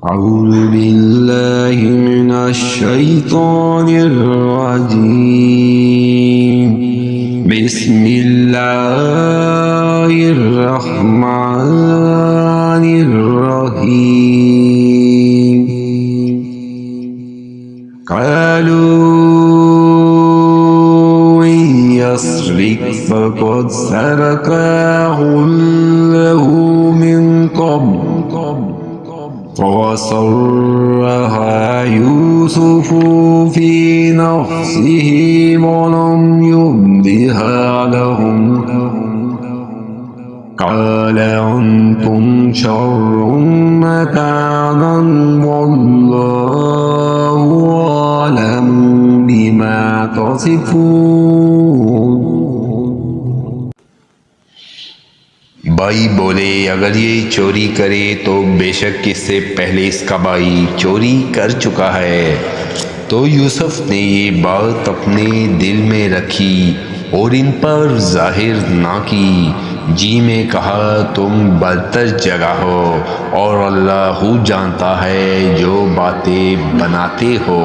أعوذ بالله من الشيطان الرجيم بسم الله الرحمن الرحيم قالوا إن يسرق فقد سرق أخ له من قبل فأسرها يوسف في نفسه ولم يبدها لهم قال أنتم شر مكانا والله أعلم بما تصفون। भाई बोले, अगर ये चोरी करे तो बेशक इससे पहले इसका भाई चोरी कर चुका है। तो यूसुफ ने ये बात अपने दिल में रखी और इन पर जाहिर ना की। जी में कहा, तुम बदतर जगह हो और अल्लाह जानता है जो बातें बनाते हो।